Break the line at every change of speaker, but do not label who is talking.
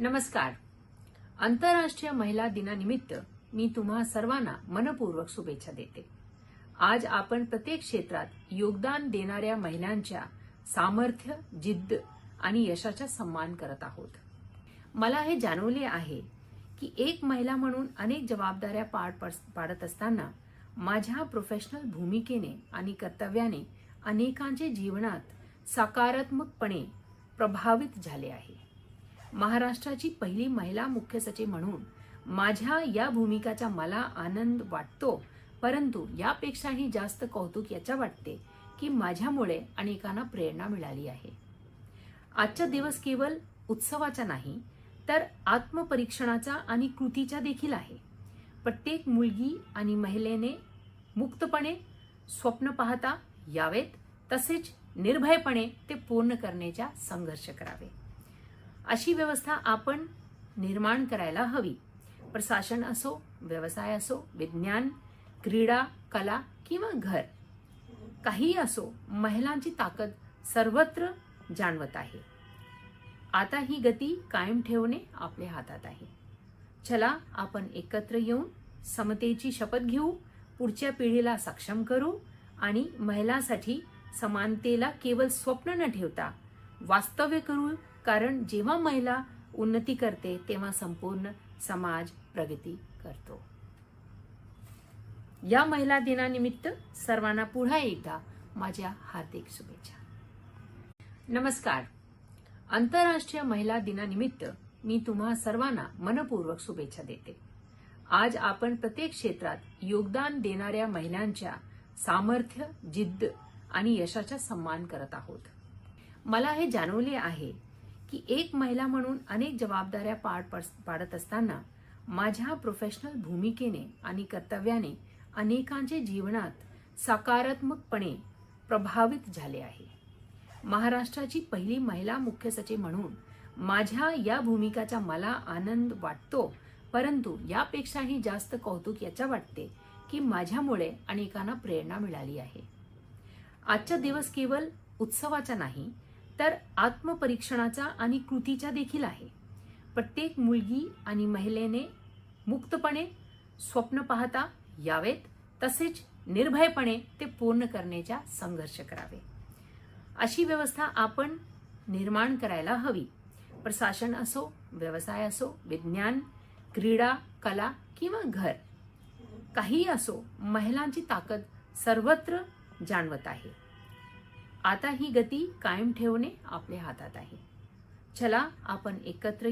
नमस्कार. आंतरराष्ट्रीय महिला दिनानिमित्त मी तुम्हा सर्वांना मनपूर्वक शुभेच्छा देते. आज आपण प्रत्येक क्षेत्रात योगदान देणाऱ्या महिलांच्या सामर्थ्य, जिद्द आणि यशाचा सन्मान करत आहोत. मला हे जाणवले आहे की एक महिला म्हणून अनेक जबाबदाऱ्या पाडत असताना माझ्या प्रोफेशनल भूमिकेने आणि कर्तव्याने अनेकांचे जीवनात सकारात्मकपणे प्रभावित झाले आहे. महाराष्ट्राची पहिली महिला मुख्य सचिव म्हणून माझ्या या भूमिकाचा मला आनंद वाटतो, परंतु यापेक्षाही जास्त कौतुक याचा वाटते की माझ्यामुळे अनेकांना प्रेरणा मिळाली आहे. आजचा दिवस केवळ उत्सवाचा नाही तर आत्मपरीक्षणाचा आणि कृतीचा देखील आहे. प्रत्येक मुलगी आणि महिलेने मुक्तपणे स्वप्न पाहता यावेत, तसेच निर्भयपणे ते पूर्ण करण्याचा संघर्ष करावे. अशी व्यवस्था आपण निर्माण करायला हवी. प्रशासन असो, व्यवसाय असो, विज्ञान, क्रीडा, कला किंवा घर, काही असो, महिलांची ताकद सर्वत्र जाणवत आहे. आता ही गती कायम ठेवणे आपल्या हातात आहे. चला आपण एकत्र येऊन समतेची शपथ घेऊ, पुढच्या पिढीला सक्षम करू आणि महिलांसाठी समानतेला केवळ स्वप्न न ठेवता वास्तव्य करू. कारण जेव्हा महिला उन्नती करते तेव्हा संपूर्ण समाज प्रगती करतो. या महिला दिनानिमित्त सर्वांना पुन्हा एकदा माझ्या हार्दिक शुभेच्छा. नमस्कार. आंतरराष्ट्रीय महिला दिनानिमित्त मी तुम्हा सर्वांना मनपूर्वक शुभेच्छा देते. आज आपण प्रत्येक क्षेत्रात योगदान देणाऱ्या महिलांच्या सामर्थ्य, जिद्द आणि यशाचा सन्मान करत आहोत. मला हे जाणवले आहे की एक महिला म्हणून अनेक जबाबदाऱ्या पाडत असताना माझ्या प्रोफेशनल भूमिकेने आणि कर्तव्याने अनेकांचे जीवनात सकारात्मकपणे प्रभावित झाले आहे. महाराष्ट्राची पहिली महिला मुख्य सचिव म्हणून माझ्या या भूमिकाचा मला आनंद वाटतो, परंतु यापेक्षाही जास्त कौतुक याचा वाटते की माझ्यामुळे अनेकांना प्रेरणा मिळाली आहे. आजचा दिवस केवळ उत्सवाचा नाही तर आत्मपरीक्षणाचा आणि कृतीचा देखील आहे. प्रत्येक मुलगी आणि महिलेने मुक्तपणे स्वप्न पाहता यावेत, तसेच निर्भयपणे ते पूर्ण करण्याचा संघर्ष करावे. अशी व्यवस्था आपण निर्माण करायला हवी. प्रशासन असो, व्यवसाय असो, विज्ञान, क्रीडा, कला किंवा घर, काही असो, महिलांची ताकद सर्वत्र जाणवत आहे. आता ही गती कायम ठेवणे आपल्या हातात आहे. चला आपण एकत्र